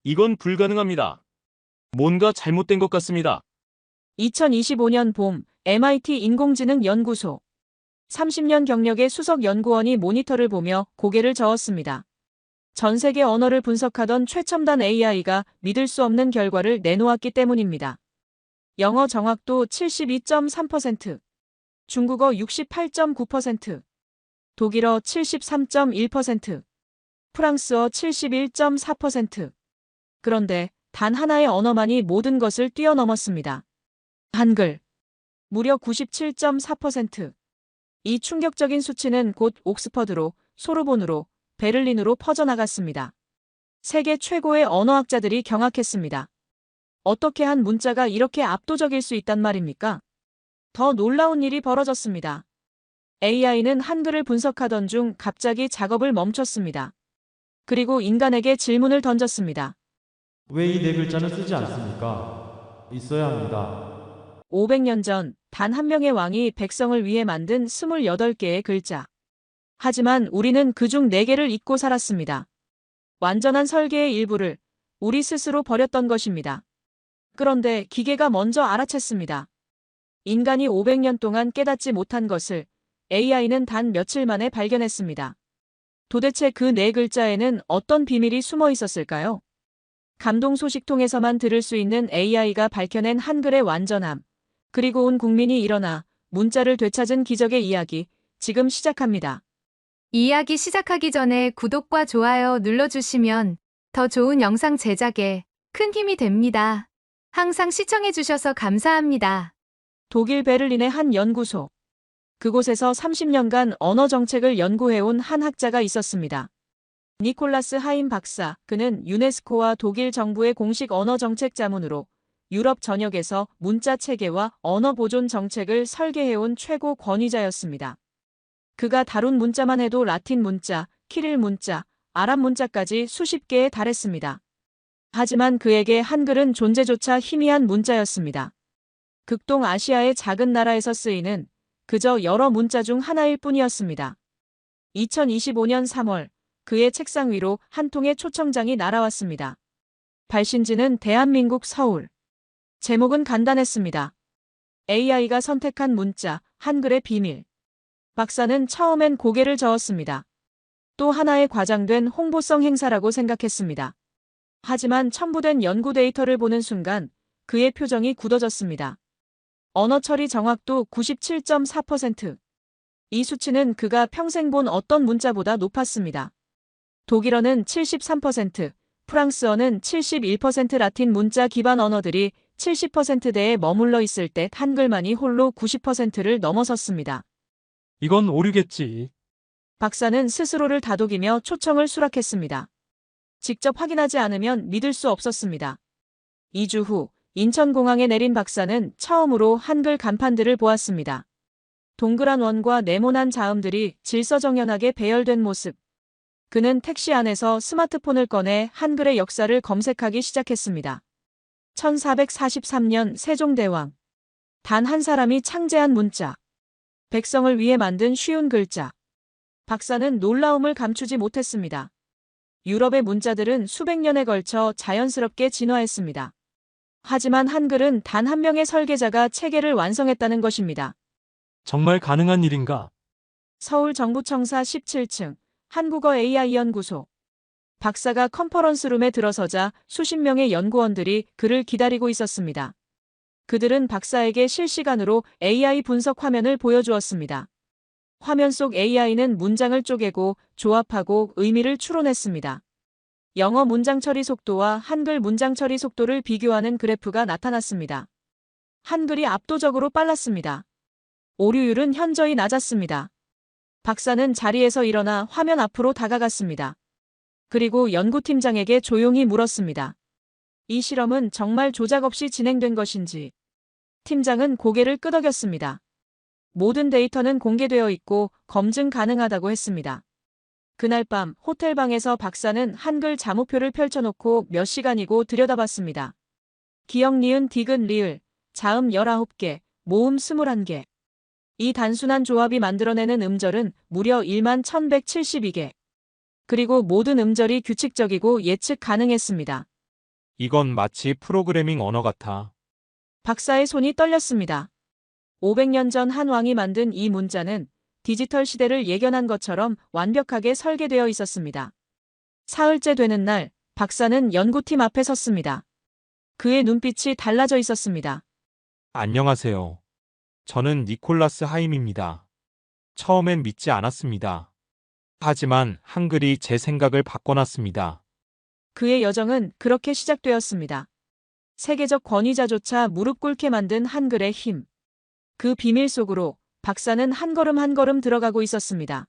이건 불가능합니다. 뭔가 잘못된 것 같습니다. 2025년 봄 MIT 인공지능 연구소 30년 경력의 수석 연구원이 모니터를 보며 고개를 저었습니다. 전 세계 언어를 분석하던 최첨단 AI가 믿을 수 없는 결과를 내놓았기 때문입니다. 영어 정확도 72.3%, 중국어 68.9%, 독일어 73.1%, 프랑스어 71.4%. 그런데 단 하나의 언어만이 모든 것을 뛰어넘었습니다. 한글. 무려 97.4%. 이 충격적인 수치는 곧 옥스퍼드로, 소르본으로, 베를린으로 퍼져나갔습니다. 세계 최고의 언어학자들이 경악했습니다. 어떻게 한 문자가 이렇게 압도적일 수 있단 말입니까? 더 놀라운 일이 벌어졌습니다. AI는 한글을 분석하던 중 갑자기 작업을 멈췄습니다. 그리고 인간에게 질문을 던졌습니다. 왜 이 네 글자는 쓰지 않습니까? 있어야 합니다. 500년 전 단 한 명의 왕이 백성을 위해 만든 28개의 글자. 하지만 우리는 그중 4개를 잊고 살았습니다. 완전한 설계의 일부를 우리 스스로 버렸던 것입니다. 그런데 기계가 먼저 알아챘습니다. 인간이 500년 동안 깨닫지 못한 것을 AI는 단 며칠 만에 발견했습니다. 도대체 그 4글자에는 어떤 비밀이 숨어 있었을까요? 감동 소식통에서만 들을 수 있는 AI가 밝혀낸 한글의 완전함. 그리고 온 국민이 일어나 문자를 되찾은 기적의 이야기, 지금 시작합니다. 이야기 시작하기 전에 구독과 좋아요 눌러주시면 더 좋은 영상 제작에 큰 힘이 됩니다. 항상 시청해주셔서 감사합니다. 독일 베를린의 한 연구소. 그곳에서 30년간 언어 정책을 연구해온 한 학자가 있었습니다. 니콜라스 하임 박사, 그는 유네스코와 독일 정부의 공식 언어 정책 자문으로 유럽 전역에서 문자 체계와 언어 보존 정책을 설계해온 최고 권위자였습니다. 그가 다룬 문자만 해도 라틴 문자, 키릴 문자, 아랍 문자까지 수십 개에 달했습니다. 하지만 그에게 한글은 존재조차 희미한 문자였습니다. 극동 아시아의 작은 나라에서 쓰이는 그저 여러 문자 중 하나일 뿐이었습니다. 2025년 3월, 그의 책상 위로 한 통의 초청장이 날아왔습니다. 발신지는 대한민국 서울. 제목은 간단했습니다. AI가 선택한 문자, 한글의 비밀. 박사는 처음엔 고개를 저었습니다. 또 하나의 과장된 홍보성 행사라고 생각했습니다. 하지만 첨부된 연구 데이터를 보는 순간 그의 표정이 굳어졌습니다. 언어 처리 정확도 97.4%. 이 수치는 그가 평생 본 어떤 문자보다 높았습니다. 독일어는 73%, 프랑스어는 71%, 라틴 문자 기반 언어들이 70%대에 머물러 있을 때 한글만이 홀로 90%를 넘어섰습니다. 이건 오류겠지. 박사는 스스로를 다독이며 초청을 수락했습니다. 직접 확인하지 않으면 믿을 수 없었습니다. 2주 후 인천공항에 내린 박사는 처음으로 한글 간판들을 보았습니다. 동그란 원과 네모난 자음들이 질서정연하게 배열된 모습. 그는 택시 안에서 스마트폰을 꺼내 한글의 역사를 검색하기 시작했습니다. 1443년 세종대왕. 단 한 사람이 창제한 문자. 백성을 위해 만든 쉬운 글자. 박사는 놀라움을 감추지 못했습니다. 유럽의 문자들은 수백 년에 걸쳐 자연스럽게 진화했습니다. 하지만 한글은 단 한 명의 설계자가 체계를 완성했다는 것입니다. 정말 가능한 일인가? 서울정부청사 17층 한국어 AI 연구소. 박사가 컨퍼런스룸에 들어서자 수십 명의 연구원들이 그를 기다리고 있었습니다. 그들은 박사에게 실시간으로 AI 분석 화면을 보여주었습니다. 화면 속 AI는 문장을 쪼개고 조합하고 의미를 추론했습니다. 영어 문장 처리 속도와 한글 문장 처리 속도를 비교하는 그래프가 나타났습니다. 한글이 압도적으로 빨랐습니다. 오류율은 현저히 낮았습니다. 박사는 자리에서 일어나 화면 앞으로 다가갔습니다. 그리고 연구팀장에게 조용히 물었습니다. 이 실험은 정말 조작 없이 진행된 것인지. 팀장은 고개를 끄덕였습니다. 모든 데이터는 공개되어 있고 검증 가능하다고 했습니다. 그날 밤 호텔 방에서 박사는 한글 자모표를 펼쳐놓고 몇 시간이고 들여다봤습니다. 기역, 니은, 디귿, 리을, 자음 19개, 모음 21개. 이 단순한 조합이 만들어내는 음절은 무려 11,172개. 그리고 모든 음절이 규칙적이고 예측 가능했습니다. 이건 마치 프로그래밍 언어 같아. 박사의 손이 떨렸습니다. 500년 전 한 왕이 만든 이 문자는 디지털 시대를 예견한 것처럼 완벽하게 설계되어 있었습니다. 사흘째 되는 날, 박사는 연구팀 앞에 섰습니다. 그의 눈빛이 달라져 있었습니다. 안녕하세요. 저는 니콜라스 하임입니다. 처음엔 믿지 않았습니다. 하지만 한글이 제 생각을 바꿔놨습니다. 그의 여정은 그렇게 시작되었습니다. 세계적 권위자조차 무릎 꿇게 만든 한글의 힘. 그 비밀 속으로 박사는 한 걸음 한 걸음 들어가고 있었습니다.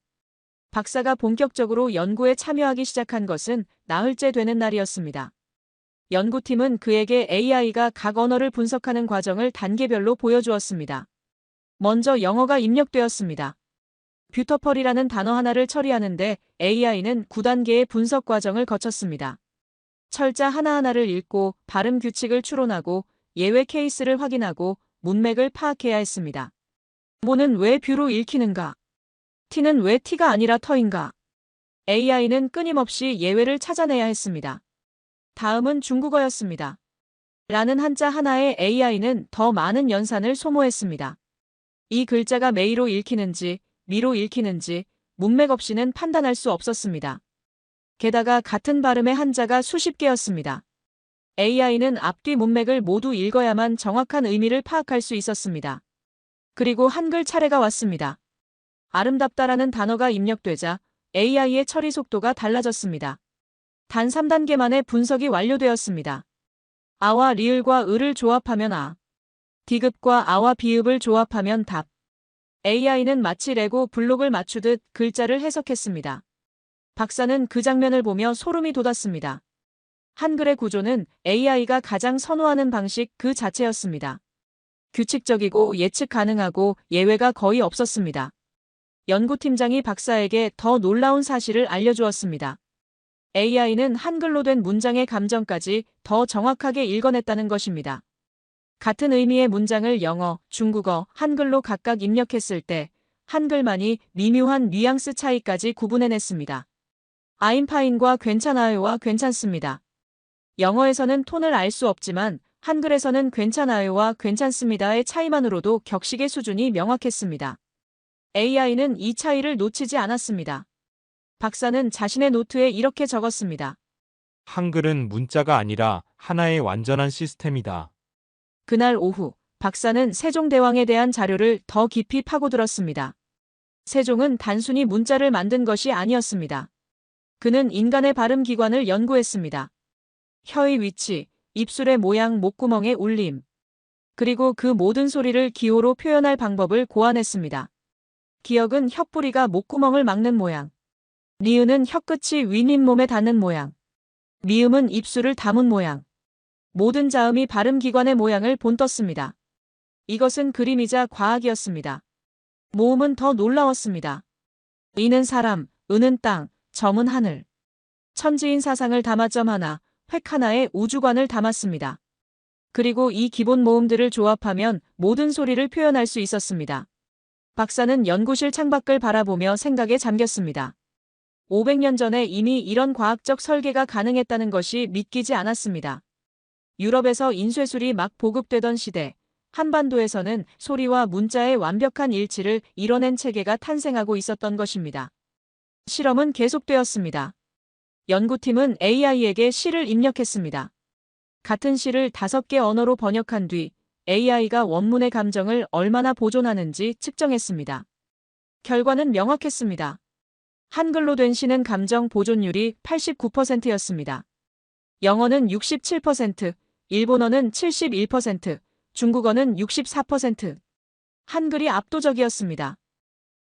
박사가 본격적으로 연구에 참여하기 시작한 것은 나흘째 되는 날이었습니다. 연구팀은 그에게 AI가 각 언어를 분석하는 과정을 단계별로 보여주었습니다. 먼저 영어가 입력되었습니다. 뷰터펄이라는 단어 하나를 처리하는데 AI는 9단계의 분석 과정을 거쳤습니다. 철자 하나하나를 읽고 발음 규칙을 추론하고 예외 케이스를 확인하고 문맥을 파악해야 했습니다. 모는 왜 뷰로 읽히는가? T는 왜 T가 아니라 터인가? AI는 끊임없이 예외를 찾아내야 했습니다. 다음은 중국어였습니다. 라는 한자 하나에 AI는 더 많은 연산을 소모했습니다. 이 글자가 메이로 읽히는지 미로 읽히는지 문맥 없이는 판단할 수 없었습니다. 게다가 같은 발음의 한자가 수십 개였습니다. AI는 앞뒤 문맥을 모두 읽어야만 정확한 의미를 파악할 수 있었습니다. 그리고 한글 차례가 왔습니다. 아름답다라는 단어가 입력되자 AI의 처리 속도가 달라졌습니다. 단 3단계 만에 분석이 완료되었습니다. 아와 리을과 을을 조합하면 아. 디귿과 아와 비읍을 조합하면 답. AI는 마치 레고 블록을 맞추듯 글자를 해석했습니다. 박사는 그 장면을 보며 소름이 돋았습니다. 한글의 구조는 AI가 가장 선호하는 방식 그 자체였습니다. 규칙적이고 예측 가능하고 예외가 거의 없었습니다. 연구팀장이 박사에게 더 놀라운 사실을 알려주었습니다. AI는 한글로 된 문장의 감정까지 더 정확하게 읽어냈다는 것입니다. 같은 의미의 문장을 영어, 중국어, 한글로 각각 입력했을 때 한글만이 미묘한 뉘앙스 차이까지 구분해냈습니다. I'm fine과 괜찮아요와 괜찮습니다. 영어에서는 톤을 알 수 없지만 한글에서는 괜찮아요와 괜찮습니다의 차이만으로도 격식의 수준이 명확했습니다. AI는 이 차이를 놓치지 않았습니다. 박사는 자신의 노트에 이렇게 적었습니다. 한글은 문자가 아니라 하나의 완전한 시스템이다. 그날 오후, 박사는 세종대왕에 대한 자료를 더 깊이 파고들었습니다. 세종은 단순히 문자를 만든 것이 아니었습니다. 그는 인간의 발음 기관을 연구했습니다. 혀의 위치, 입술의 모양, 목구멍의 울림. 그리고 그 모든 소리를 기호로 표현할 방법을 고안했습니다. 기역은 혀뿌리가 목구멍을 막는 모양. 리은은 혀끝이 윗잇몸에 닿는 모양. 미음은 입술을 담은 모양. 모든 자음이 발음기관의 모양을 본떴습니다. 이것은 그림이자 과학이었습니다. 모음은 더 놀라웠습니다. 이는 사람, 은은 땅, 점은 하늘. 천지인 사상을 담아 점 하나, 획 하나에 우주관을 담았습니다. 그리고 이 기본 모음들을 조합하면 모든 소리를 표현할 수 있었습니다. 박사는 연구실 창밖을 바라보며 생각에 잠겼습니다. 500년 전에 이미 이런 과학적 설계가 가능했다는 것이 믿기지 않았습니다. 유럽에서 인쇄술이 막 보급되던 시대, 한반도에서는 소리와 문자의 완벽한 일치를 이뤄낸 체계가 탄생하고 있었던 것입니다. 실험은 계속되었습니다. 연구팀은 AI에게 시를 입력했습니다. 같은 시를 5개 언어로 번역한 뒤 AI가 원문의 감정을 얼마나 보존하는지 측정했습니다. 결과는 명확했습니다. 한글로 된 시는 감정 보존율이 89%였습니다. 영어는 67%, 일본어는 71%, 중국어는 64%. 한글이 압도적이었습니다.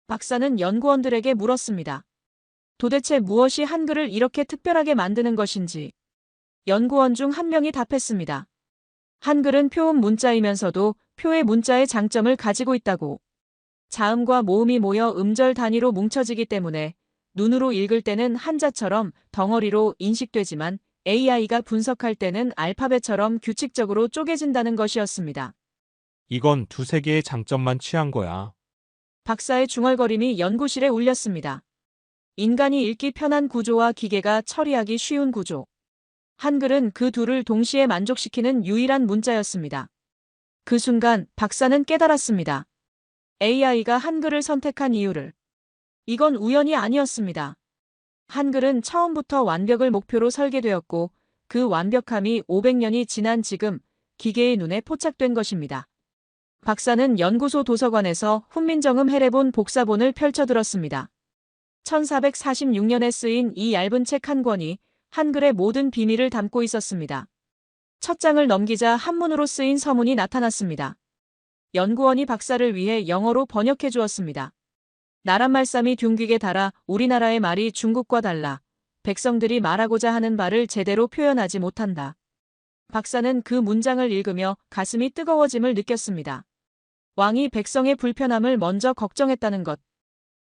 박사는 연구원들에게 물었습니다. 도대체 무엇이 한글을 이렇게 특별하게 만드는 것인지. 연구원 중 한 명이 답했습니다. 한글은 표음 문자이면서도 표의 문자의 장점을 가지고 있다고. 자음과 모음이 모여 음절 단위로 뭉쳐지기 때문에 눈으로 읽을 때는 한자처럼 덩어리로 인식되지만 AI가 분석할 때는 알파벳처럼 규칙적으로 쪼개진다는 것이었습니다. 이건 두세 개의 장점만 취한 거야. 박사의 중얼거림이 연구실에 울렸습니다. 인간이 읽기 편한 구조와 기계가 처리하기 쉬운 구조. 한글은 그 둘을 동시에 만족시키는 유일한 문자였습니다. 그 순간 박사는 깨달았습니다. AI가 한글을 선택한 이유를. 이건 우연이 아니었습니다. 한글은 처음부터 완벽을 목표로 설계되었고 그 완벽함이 500년이 지난 지금 기계의 눈에 포착된 것입니다. 박사는 연구소 도서관에서 훈민정음 해례본 복사본을 펼쳐들었습니다. 1446년에 쓰인 이 얇은 책 한 권이 한글의 모든 비밀을 담고 있었습니다. 첫 장을 넘기자 한문으로 쓰인 서문이 나타났습니다. 연구원이 박사를 위해 영어로 번역해 주었습니다. 나란 말씀이 둥귀게 달아 우리나라의 말이 중국과 달라 백성들이 말하고자 하는 바를 제대로 표현하지 못한다. 박사는 그 문장을 읽으며 가슴이 뜨거워짐을 느꼈습니다. 왕이 백성의 불편함을 먼저 걱정했다는 것.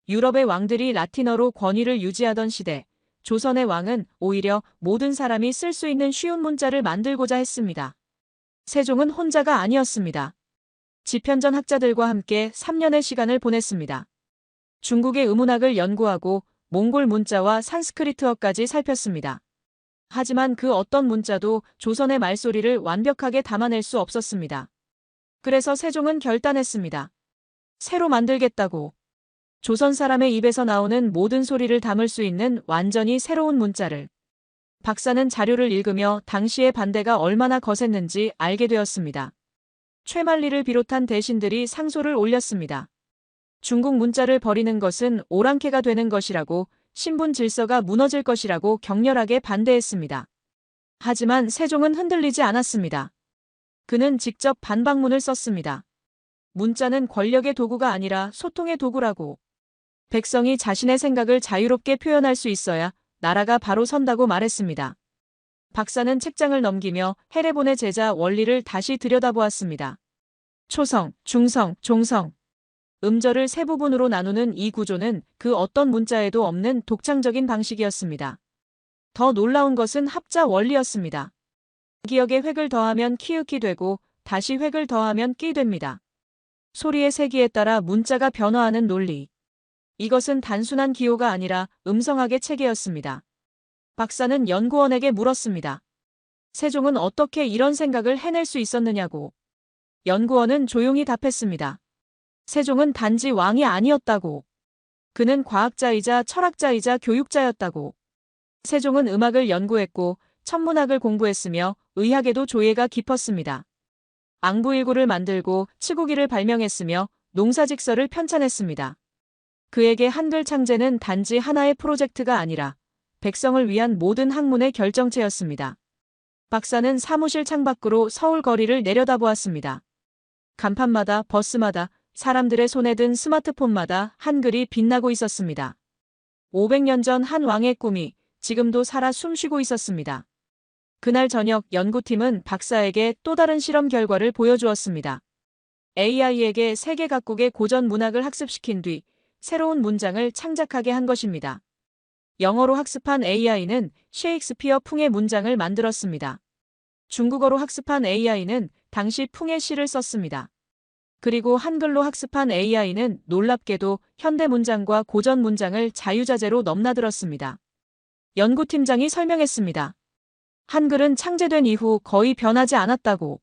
유럽의 왕들이 라틴어로 권위를 유지하던 시대, 조선의 왕은 오히려 모든 사람이 쓸 수 있는 쉬운 문자를 만들고자 했습니다. 세종은 혼자가 아니었습니다. 지편전 학자들과 함께 3년의 시간을 보냈습니다. 중국의 의문학을 연구하고 몽골 문자와 산스크리트어까지 살폈습니다. 하지만 그 어떤 문자도 조선의 말소리를 완벽하게 담아낼 수 없었습니다. 그래서 세종은 결단했습니다. 새로 만들겠다고. 조선 사람의 입에서 나오는 모든 소리를 담을 수 있는 완전히 새로운 문자를. 박사는 자료를 읽으며 당시의 반대가 얼마나 거셌는지 알게 되었습니다. 최만리를 비롯한 대신들이 상소를 올렸습니다. 중국 문자를 버리는 것은 오랑캐가 되는 것이라고, 신분 질서가 무너질 것이라고 격렬하게 반대했습니다. 하지만 세종은 흔들리지 않았습니다. 그는 직접 반박문을 썼습니다. 문자는 권력의 도구가 아니라 소통의 도구라고. 백성이 자신의 생각을 자유롭게 표현할 수 있어야 나라가 바로 선다고 말했습니다. 박사는 책장을 넘기며 해례본의 제자 원리를 다시 들여다보았습니다. 초성, 중성, 종성. 음절을 세 부분으로 나누는 이 구조는 그 어떤 문자에도 없는 독창적인 방식이었습니다. 더 놀라운 것은 합자 원리였습니다. 기역에 획을 더하면 키읔이 되고 다시 획을 더하면 끼 됩니다. 소리의 세기에 따라 문자가 변화하는 논리. 이것은 단순한 기호가 아니라 음성학의 체계였습니다. 박사는 연구원에게 물었습니다. 세종은 어떻게 이런 생각을 해낼 수 있었느냐고. 연구원은 조용히 답했습니다. 세종은 단지 왕이 아니었다고. 그는 과학자이자 철학자이자 교육자였다고. 세종은 음악을 연구했고 천문학을 공부했으며 의학에도 조예가 깊었습니다. 앙부일구를 만들고 치국이를 발명했으며 농사직서를 편찬했습니다. 그에게 한글 창제는 단지 하나의 프로젝트가 아니라 백성을 위한 모든 학문의 결정체였습니다. 박사는 사무실 창밖으로 서울 거리를 내려다보았습니다. 간판마다, 버스마다, 사람들의 손에 든 스마트폰마다 한글이 빛나고 있었습니다. 500년 전 한 왕의 꿈이 지금도 살아 숨쉬고 있었습니다. 그날 저녁 연구팀은 박사에게 또 다른 실험 결과를 보여주었습니다. AI에게 세계 각국의 고전 문학을 학습시킨 뒤 새로운 문장을 창작하게 한 것입니다. 영어로 학습한 AI는 셰익스피어 풍의 문장을 만들었습니다. 중국어로 학습한 AI는 당시 풍의 시를 썼습니다. 그리고 한글로 학습한 AI는 놀랍게도 현대 문장과 고전 문장을 자유자재로 넘나들었습니다. 연구팀장이 설명했습니다. 한글은 창제된 이후 거의 변하지 않았다고.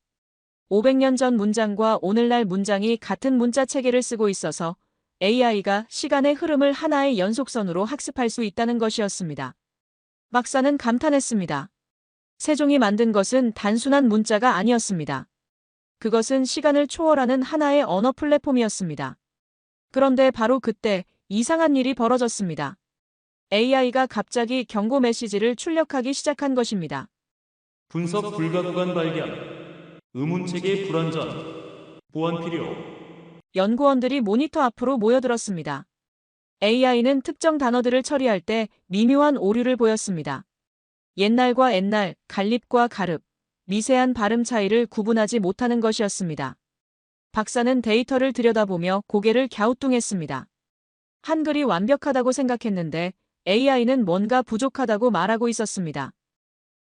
500년 전 문장과 오늘날 문장이 같은 문자 체계를 쓰고 있어서 AI가 시간의 흐름을 하나의 연속선으로 학습할 수 있다는 것이었습니다. 박사는 감탄했습니다. 세종이 만든 것은 단순한 문자가 아니었습니다. 그것은 시간을 초월하는 하나의 언어 플랫폼이었습니다. 그런데 바로 그때 이상한 일이 벌어졌습니다. AI가 갑자기 경고 메시지를 출력하기 시작한 것입니다. 분석 불가 구간 발견. 의문체계 불완전. 보완 필요. 연구원들이 모니터 앞으로 모여들었습니다. AI는 특정 단어들을 처리할 때 미묘한 오류를 보였습니다. 옛날과 옛날, 갈립과 가릅, 미세한 발음 차이를 구분하지 못하는 것이었습니다. 박사는 데이터를 들여다보며 고개를 갸우뚱했습니다. 한글이 완벽하다고 생각했는데 AI는 뭔가 부족하다고 말하고 있었습니다.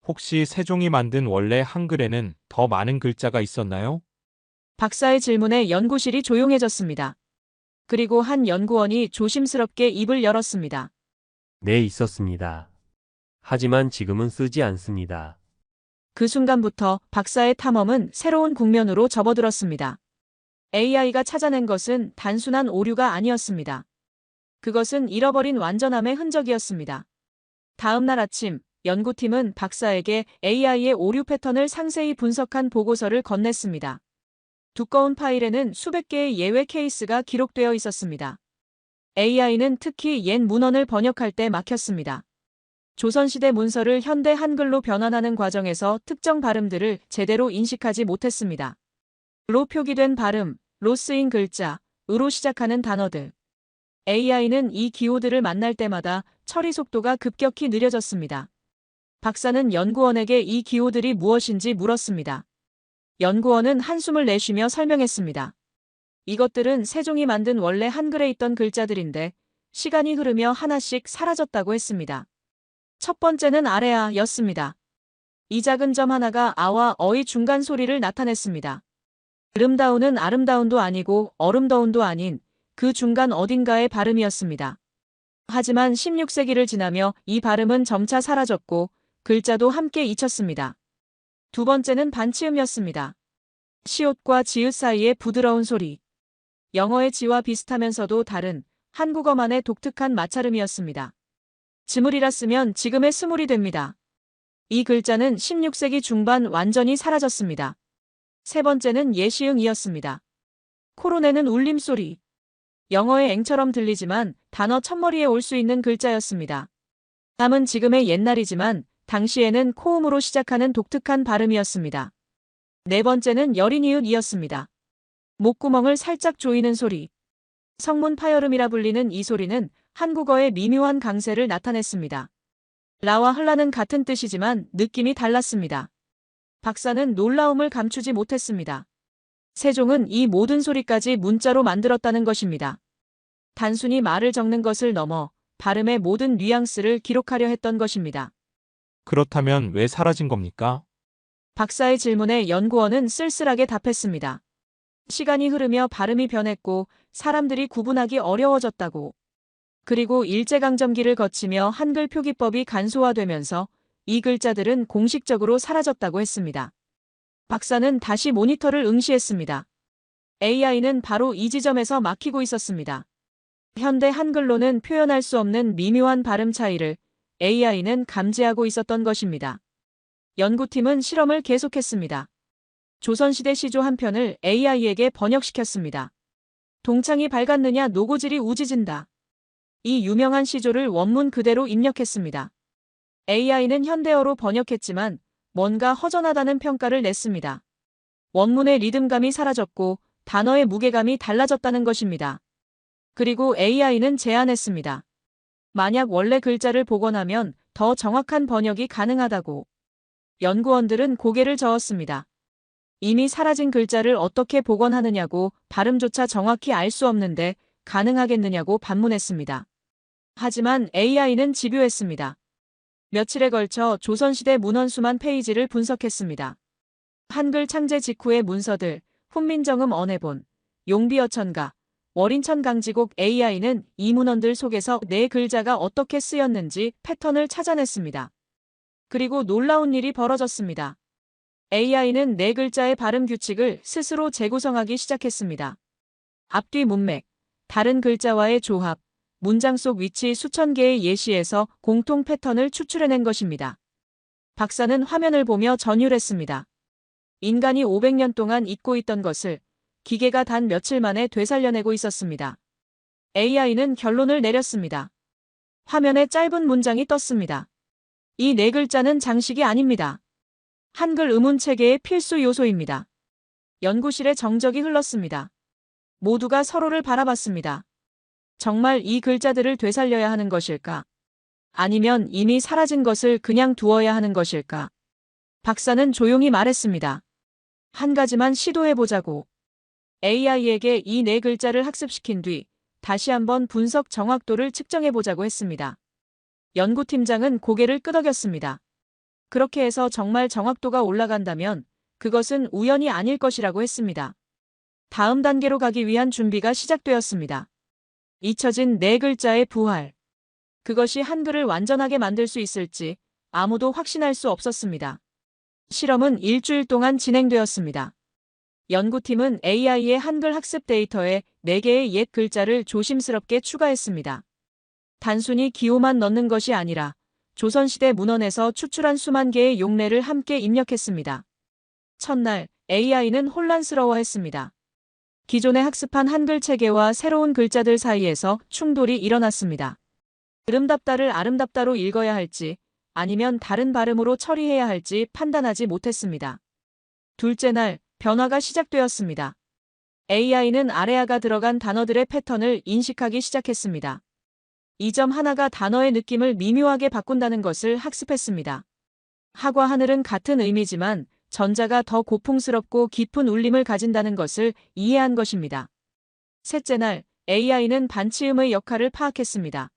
혹시 세종이 만든 원래 한글에는 더 많은 글자가 있었나요? 박사의 질문에 연구실이 조용해졌습니다. 그리고 한 연구원이 조심스럽게 입을 열었습니다. 네, 있었습니다. 하지만 지금은 쓰지 않습니다. 그 순간부터 박사의 탐험은 새로운 국면으로 접어들었습니다. AI가 찾아낸 것은 단순한 오류가 아니었습니다. 그것은 잃어버린 완전함의 흔적이었습니다. 다음 날 아침, 연구팀은 박사에게 AI의 오류 패턴을 상세히 분석한 보고서를 건넸습니다. 두꺼운 파일에는 수백 개의 예외 케이스가 기록되어 있었습니다. AI는 특히 옛 문헌을 번역할 때 막혔습니다. 조선시대 문서를 현대 한글로 변환하는 과정에서 특정 발음들을 제대로 인식하지 못했습니다. 로 표기된 발음, 로 쓰인 글자, 으로 시작하는 단어들. AI는 이 기호들을 만날 때마다 처리 속도가 급격히 느려졌습니다. 박사는 연구원에게 이 기호들이 무엇인지 물었습니다. 연구원은 한숨을 내쉬며 설명했습니다. 이것들은 세종이 만든 원래 한글에 있던 글자들인데 시간이 흐르며 하나씩 사라졌다고 했습니다. 첫 번째는 아래아 였습니다. 이 작은 점 하나가 아와 어의 중간 소리를 나타냈습니다. 름다운은 아름다운도 아니고 어름더운도 아닌 그 중간 어딘가의 발음이었습니다. 하지만 16세기를 지나며 이 발음은 점차 사라졌고 글자도 함께 잊혔습니다. 두 번째는 반치음이었습니다. 시옷과 지읒 사이의 부드러운 소리. 영어의 지와 비슷하면서도 다른 한국어만의 독특한 마찰음이었습니다. 즈물이라 쓰면 지금의 스물이 됩니다. 이 글자는 16세기 중반 완전히 사라졌습니다. 세 번째는 예시응이었습니다. 코로 내는 울림소리. 영어의 앵처럼 들리지만 단어 첫머리에 올 수 있는 글자였습니다. 담은 지금의 옛날이지만 당시에는 코음으로 시작하는 독특한 발음이었습니다. 네 번째는 여린이웃이었습니다. 목구멍을 살짝 조이는 소리. 성문 파열음이라 불리는 이 소리는 한국어의 미묘한 강세를 나타냈습니다. 라와 흘라는 같은 뜻이지만 느낌이 달랐습니다. 박사는 놀라움을 감추지 못했습니다. 세종은 이 모든 소리까지 문자로 만들었다는 것입니다. 단순히 말을 적는 것을 넘어 발음의 모든 뉘앙스를 기록하려 했던 것입니다. 그렇다면 왜 사라진 겁니까? 박사의 질문에 연구원은 쓸쓸하게 답했습니다. 시간이 흐르며 발음이 변했고 사람들이 구분하기 어려워졌다고. 그리고 일제강점기를 거치며 한글 표기법이 간소화되면서 이 글자들은 공식적으로 사라졌다고 했습니다. 박사는 다시 모니터를 응시했습니다. AI는 바로 이 지점에서 막히고 있었습니다. 현대 한글로는 표현할 수 없는 미묘한 발음 차이를 AI는 감지하고 있었던 것입니다. 연구팀은 실험을 계속했습니다. 조선시대 시조 한 편을 AI에게 번역시켰습니다. 동창이 밝았느냐 노고질이 우지진다. 이 유명한 시조를 원문 그대로 입력했습니다. AI는 현대어로 번역했지만 뭔가 허전하다는 평가를 냈습니다. 원문의 리듬감이 사라졌고 단어의 무게감이 달라졌다는 것입니다. 그리고 AI는 제안했습니다. 만약 원래 글자를 복원하면 더 정확한 번역이 가능하다고. 연구원들은 고개를 저었습니다. 이미 사라진 글자를 어떻게 복원하느냐고 발음조차 정확히 알 수 없는데 가능하겠느냐고 반문했습니다. 하지만 AI는 집요했습니다. 며칠에 걸쳐 조선시대 문헌 수만 페이지를 분석했습니다. 한글 창제 직후의 문서들, 훈민정음 언해본, 용비어천가, 월인천 강지곡. AI는 이 문헌들 속에서 네 글자가 어떻게 쓰였는지 패턴을 찾아냈습니다. 그리고 놀라운 일이 벌어졌습니다. AI는 네 글자의 발음 규칙을 스스로 재구성하기 시작했습니다. 앞뒤 문맥, 다른 글자와의 조합, 문장 속 위치 수천 개의 예시에서 공통 패턴을 추출해낸 것입니다. 박사는 화면을 보며 전율했습니다. 인간이 500년 동안 잊고 있던 것을 기계가 단 며칠 만에 되살려내고 있었습니다. AI는 결론을 내렸습니다. 화면에 짧은 문장이 떴습니다. 이 네 글자는 장식이 아닙니다. 한글 음운 체계의 필수 요소입니다. 연구실에 정적이 흘렀습니다. 모두가 서로를 바라봤습니다. 정말 이 글자들을 되살려야 하는 것일까? 아니면 이미 사라진 것을 그냥 두어야 하는 것일까? 박사는 조용히 말했습니다. 한 가지만 시도해보자고. AI에게 이 네 글자를 학습시킨 뒤 다시 한번 분석 정확도를 측정해보자고 했습니다. 연구팀장은 고개를 끄덕였습니다. 그렇게 해서 정말 정확도가 올라간다면 그것은 우연이 아닐 것이라고 했습니다. 다음 단계로 가기 위한 준비가 시작되었습니다. 잊혀진 네 글자의 부활. 그것이 한글을 완전하게 만들 수 있을지 아무도 확신할 수 없었습니다. 실험은 일주일 동안 진행되었습니다. 연구팀은 AI의 한글 학습 데이터에 4개의 옛 글자를 조심스럽게 추가했습니다. 단순히 기호만 넣는 것이 아니라 조선시대 문헌에서 추출한 수만 개의 용례를 함께 입력했습니다. 첫날, AI는 혼란스러워했습니다. 기존에 학습한 한글 체계와 새로운 글자들 사이에서 충돌이 일어났습니다. 아름답다를 아름답다로 읽어야 할지 아니면 다른 발음으로 처리해야 할지 판단하지 못했습니다. 둘째 날, 변화가 시작되었습니다. AI는 아래아가 들어간 단어들의 패턴을 인식하기 시작했습니다. 이 점 하나가 단어의 느낌을 미묘하게 바꾼다는 것을 학습했습니다. 하과 하늘은 같은 의미지만 전자가 더 고풍스럽고 깊은 울림을 가진다는 것을 이해한 것입니다. 셋째 날, AI는 반치음의 역할을 파악했습니다.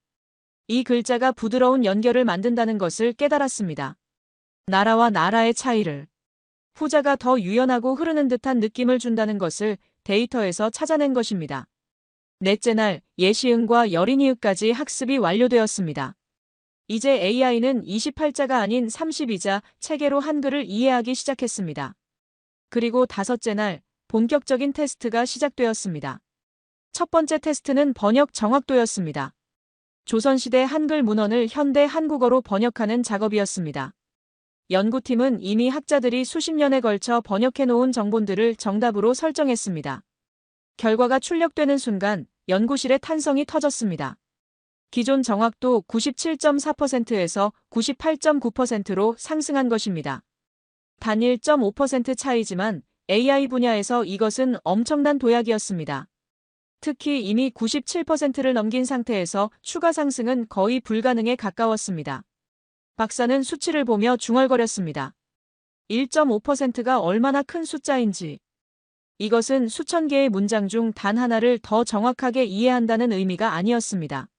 이 글자가 부드러운 연결을 만든다는 것을 깨달았습니다. 나라와 나라의 차이를, 후자가 더 유연하고 흐르는 듯한 느낌을 준다는 것을 데이터에서 찾아낸 것입니다. 넷째 날, 예시음과 여린이읍까지 학습이 완료되었습니다. 이제 AI는 28자가 아닌 32자 체계로 한글을 이해하기 시작했습니다. 그리고 다섯째 날, 본격적인 테스트가 시작되었습니다. 첫 번째 테스트는 번역 정확도였습니다. 조선시대 한글 문헌을 현대 한국어로 번역하는 작업이었습니다. 연구팀은 이미 학자들이 수십 년에 걸쳐 번역해놓은 정본들을 정답으로 설정했습니다. 결과가 출력되는 순간 연구실의 탄성이 터졌습니다. 기존 정확도 97.4%에서 98.9%로 상승한 것입니다. 단 1.5% 차이지만 AI 분야에서 이것은 엄청난 도약이었습니다. 특히 이미 97%를 넘긴 상태에서 추가 상승은 거의 불가능에 가까웠습니다. 박사는 수치를 보며 중얼거렸습니다. 1.5%가 얼마나 큰 숫자인지. 이것은 수천 개의 문장 중 단 하나를 더 정확하게 이해한다는 의미가 아니었습니다.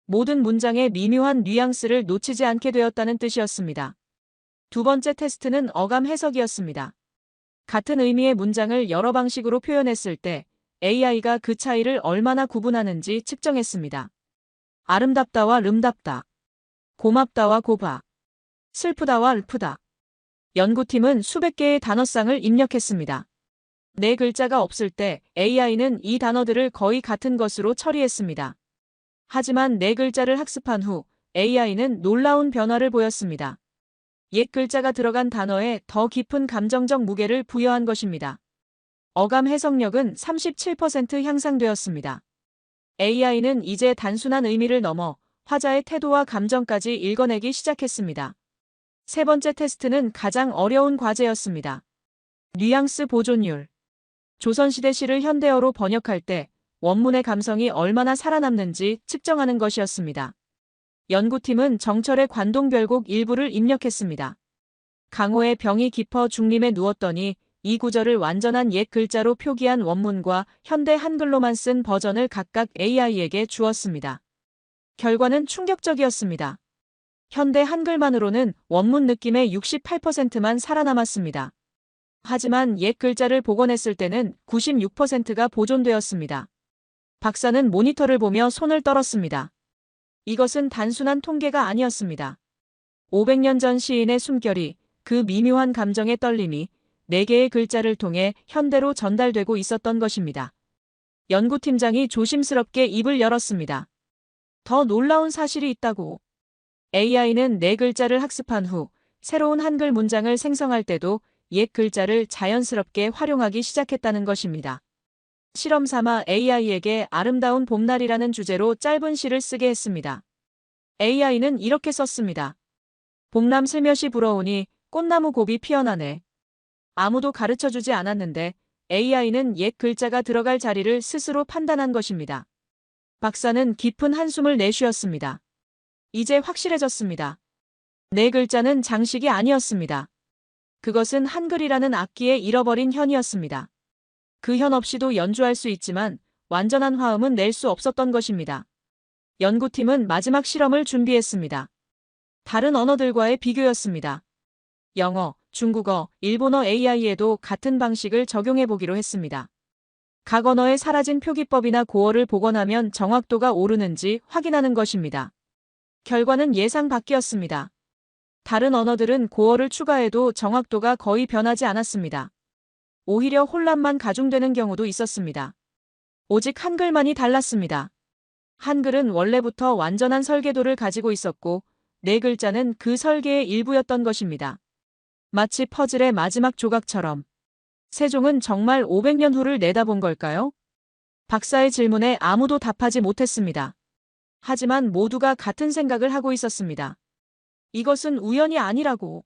모든 문장의 미묘한 뉘앙스를 놓치지 않게 되었다는 뜻이었습니다. 두 번째 테스트는 어감 해석이었습니다. 같은 의미의 문장을 여러 방식으로 표현했을 때 AI가 그 차이를 얼마나 구분하는지 측정했습니다. 아름답다와 름답다, 고맙다와 고바, 슬프다와 르프다. 연구팀은 수백 개의 단어쌍을 입력했습니다. 네 글자가 없을 때 AI는 이 단어들을 거의 같은 것으로 처리했습니다. 하지만 네 글자를 학습한 후 AI는 놀라운 변화를 보였습니다. 옛 글자가 들어간 단어에 더 깊은 감정적 무게를 부여한 것입니다. 어감 해석력은 37% 향상되었습니다. AI는 이제 단순한 의미를 넘어 화자의 태도와 감정까지 읽어내기 시작했습니다. 세 번째 테스트는 가장 어려운 과제였습니다. 뉘앙스 보존율. 조선시대 시를 현대어로 번역할 때 원문의 감성이 얼마나 살아남는지 측정하는 것이었습니다. 연구팀은 정철의 관동별곡 일부를 입력했습니다. 강호의 병이 깊어 중림에 누웠더니 이 구절을 완전한 옛 글자로 표기한 원문과 현대 한글로만 쓴 버전을 각각 AI에게 주었습니다. 결과는 충격적이었습니다. 현대 한글만으로는 원문 느낌의 68%만 살아남았습니다. 하지만 옛 글자를 복원했을 때는 96%가 보존되었습니다. 박사는 모니터를 보며 손을 떨었습니다. 이것은 단순한 통계가 아니었습니다. 500년 전 시인의 숨결이, 그 미묘한 감정의 떨림이 4개의 글자를 통해 현대로 전달되고 있었던 것입니다. 연구팀장이 조심스럽게 입을 열었습니다. 더 놀라운 사실이 있다고. AI는 4글자를 학습한 후 새로운 한글 문장을 생성할 때도 옛 글자를 자연스럽게 활용하기 시작했다는 것입니다. 실험 삼아 AI에게 아름다운 봄날이라는 주제로 짧은 시를 쓰게 했습니다. AI는 이렇게 썼습니다. 봄남 슬며시 불어오니 꽃나무 곱이 피어나네. 아무도 가르쳐주지 않았는데 AI는 옛 글자가 들어갈 자리를 스스로 판단한 것입니다. 박사는 깊은 한숨을 내쉬었습니다. 이제 확실해졌습니다. 4글자는 장식이 아니었습니다. 그것은 한글이라는 악기의 잃어버린 현이었습니다. 그 현 없이도 연주할 수 있지만 완전한 화음은 낼 수 없었던 것입니다. 연구팀은 마지막 실험을 준비했습니다. 다른 언어들과의 비교였습니다. 영어, 중국어, 일본어 AI에도 같은 방식을 적용해보기로 했습니다. 각 언어의 사라진 표기법이나 고어를 복원하면 정확도가 오르는지 확인하는 것입니다. 결과는 예상 밖이었습니다. 다른 언어들은 고어를 추가해도 정확도가 거의 변하지 않았습니다. 오히려 혼란만 가중되는 경우도 있었습니다. 오직 한글만이 달랐습니다. 한글은 원래부터 완전한 설계도를 가지고 있었고, 네 글자는 그 설계의 일부였던 것입니다. 마치 퍼즐의 마지막 조각처럼. 세종은 정말 500년 후를 내다본 걸까요? 박사의 질문에 아무도 답하지 못했습니다. 하지만 모두가 같은 생각을 하고 있었습니다. 이것은 우연이 아니라고.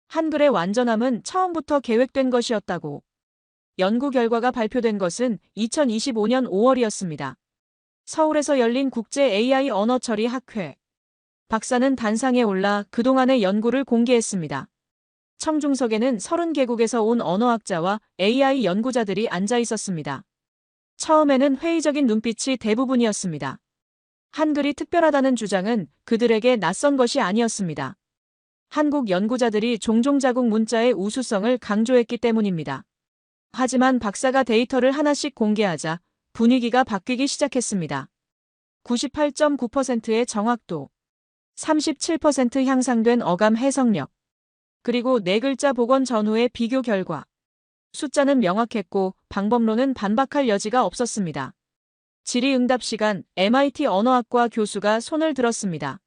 한글의 완전함은 처음부터 계획된 것이었다고. 연구 결과가 발표된 것은 2025년 5월이었습니다. 서울에서 열린 국제 AI 언어 처리 학회. 박사는 단상에 올라 그동안의 연구를 공개했습니다. 청중석에는 30개국에서 온 언어학자와 AI 연구자들이 앉아 있었습니다. 처음에는 회의적인 눈빛이 대부분이었습니다. 한글이 특별하다는 주장은 그들에게 낯선 것이 아니었습니다. 한국 연구자들이 종종 자국 문자의 우수성을 강조했기 때문입니다. 하지만 박사가 데이터를 하나씩 공개하자 분위기가 바뀌기 시작했습니다. 98.9%의 정확도, 37% 향상된 어감 해석력, 그리고 네 글자 복원 전후의 비교 결과. 숫자는 명확했고 방법론은 반박할 여지가 없었습니다. 질의응답 시간, MIT 언어학과 교수가 손을 들었습니다.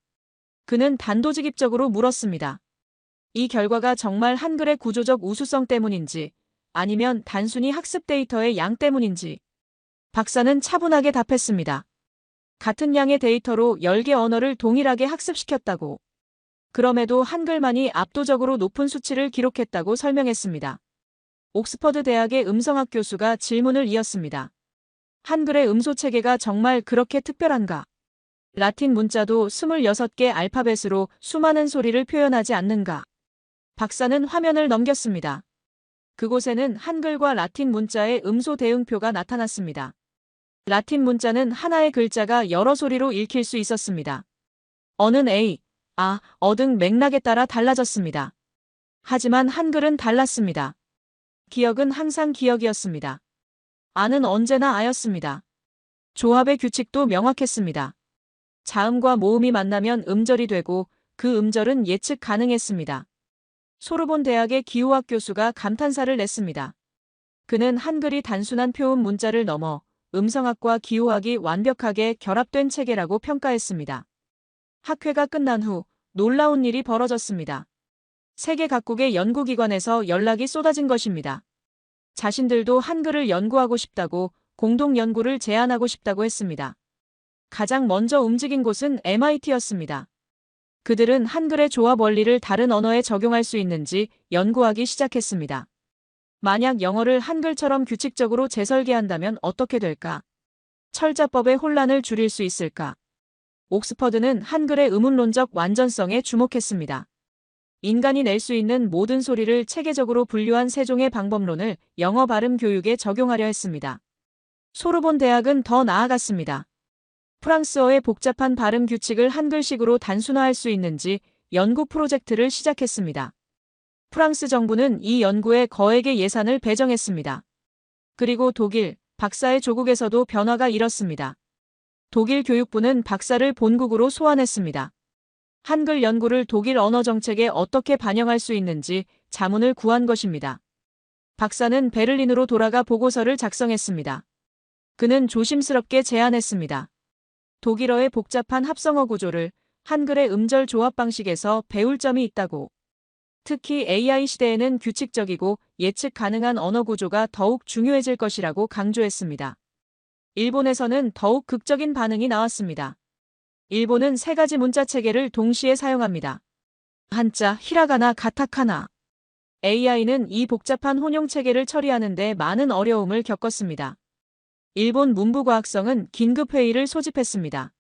그는 단도직입적으로 물었습니다. 이 결과가 정말 한글의 구조적 우수성 때문인지, 아니면 단순히 학습 데이터의 양 때문인지. 박사는 차분하게 답했습니다. 같은 양의 데이터로 10개 언어를 동일하게 학습시켰다고. 그럼에도 한글만이 압도적으로 높은 수치를 기록했다고 설명했습니다. 옥스퍼드 대학의 음성학 교수가 질문을 이었습니다. 한글의 음소 체계가 정말 그렇게 특별한가? 라틴 문자도 26개 알파벳으로 수많은 소리를 표현하지 않는가? 박사는 화면을 넘겼습니다. 그곳에는 한글과 라틴 문자의 음소 대응표가 나타났습니다. 라틴 문자는 하나의 글자가 여러 소리로 읽힐 수 있었습니다. 어는 A, 아, 어 등 맥락에 따라 달라졌습니다. 하지만 한글은 달랐습니다. 기억은 항상 기억이었습니다. 아는 언제나 아였습니다. 조합의 규칙도 명확했습니다. 자음과 모음이 만나면 음절이 되고 그 음절은 예측 가능했습니다. 소르본 대학의 기호학 교수가 감탄사를 냈습니다. 그는 한글이 단순한 표음 문자를 넘어 음성학과 기호학이 완벽하게 결합된 체계라고 평가했습니다. 학회가 끝난 후 놀라운 일이 벌어졌습니다. 세계 각국의 연구기관에서 연락이 쏟아진 것입니다. 자신들도 한글을 연구하고 싶다고 공동 연구를 제안하고 싶다고 했습니다. 가장 먼저 움직인 곳은 MIT였습니다. 그들은 한글의 조합 원리를 다른 언어에 적용할 수 있는지 연구하기 시작했습니다. 만약 영어를 한글처럼 규칙적으로 재설계한다면 어떻게 될까? 철자법의 혼란을 줄일 수 있을까? 옥스퍼드는 한글의 의문론적 완전성에 주목했습니다. 인간이 낼 수 있는 모든 소리를 체계적으로 분류한 세종의 방법론을 영어 발음 교육에 적용하려 했습니다. 소르본 대학은 더 나아갔습니다. 프랑스어의 복잡한 발음 규칙을 한글식으로 단순화할 수 있는지 연구 프로젝트를 시작했습니다. 프랑스 정부는 이 연구에 거액의 예산을 배정했습니다. 그리고 독일, 박사의 조국에서도 변화가 일었습니다. 독일 교육부는 박사를 본국으로 소환했습니다. 한글 연구를 독일 언어 정책에 어떻게 반영할 수 있는지 자문을 구한 것입니다. 박사는 베를린으로 돌아가 보고서를 작성했습니다. 그는 조심스럽게 제안했습니다. 독일어의 복잡한 합성어 구조를 한글의 음절 조합 방식에서 배울 점이 있다고. 특히 AI 시대에는 규칙적이고 예측 가능한 언어 구조가 더욱 중요해질 것이라고 강조했습니다. 일본에서는 더욱 극적인 반응이 나왔습니다. 일본은 3가지 문자 체계를 동시에 사용합니다. 한자, 히라가나, 가타카나. AI는 이 복잡한 혼용 체계를 처리하는 데 많은 어려움을 겪었습니다. 일본 문부과학성은 긴급 회의를 소집했습니다.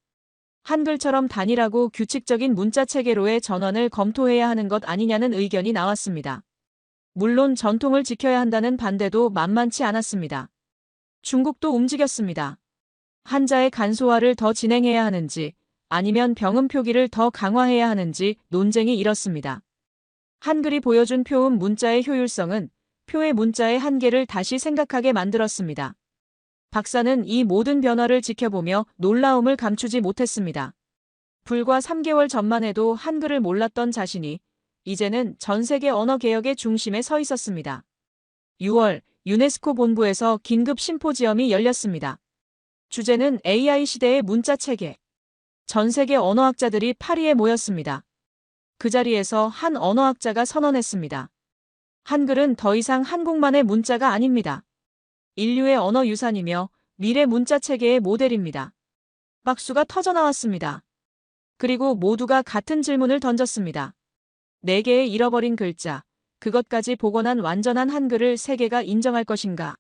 한글처럼 단일하고 규칙적인 문자 체계로의 전환을 검토해야 하는 것 아니냐는 의견이 나왔습니다. 물론 전통을 지켜야 한다는 반대도 만만치 않았습니다. 중국도 움직였습니다. 한자의 간소화를 더 진행해야 하는지 아니면 병음 표기를 더 강화해야 하는지 논쟁이 일었습니다. 한글이 보여준 표음 문자의 효율성은 표의 문자의 한계를 다시 생각하게 만들었습니다. 박사는 이 모든 변화를 지켜보며 놀라움을 감추지 못했습니다. 불과 3개월 전만 해도 한글을 몰랐던 자신이 이제는 전 세계 언어 개혁의 중심에 서 있었습니다. 6월 유네스코 본부에서 긴급 심포지엄이 열렸습니다. 주제는 AI 시대의 문자 체계. 전 세계 언어학자들이 파리에 모였습니다. 그 자리에서 한 언어학자가 선언했습니다. 한글은 더 이상 한국만의 문자가 아닙니다. 인류의 언어 유산이며 미래 문자 체계의 모델입니다. 박수가 터져나왔습니다. 그리고 모두가 같은 질문을 던졌습니다. 4개의 잃어버린 글자, 그것까지 복원한 완전한 한글을 세계가 인정할 것인가?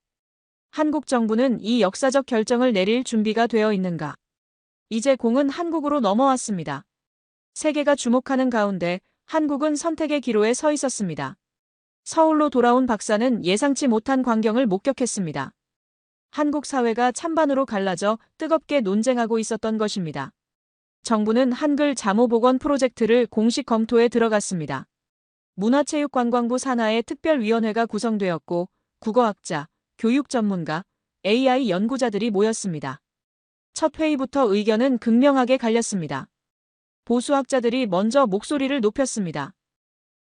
한국 정부는 이 역사적 결정을 내릴 준비가 되어 있는가? 이제 공은 한국으로 넘어왔습니다. 세계가 주목하는 가운데 한국은 선택의 기로에 서 있었습니다. 서울로 돌아온 박사는 예상치 못한 광경을 목격했습니다. 한국 사회가 찬반으로 갈라져 뜨겁게 논쟁하고 있었던 것입니다. 정부는 한글 자모 복원 프로젝트를 공식 검토에 들어갔습니다. 문화체육관광부 산하의 특별위원회가 구성되었고 국어학자, 교육 전문가, AI 연구자들이 모였습니다. 첫 회의부터 의견은 극명하게 갈렸습니다. 보수학자들이 먼저 목소리를 높였습니다.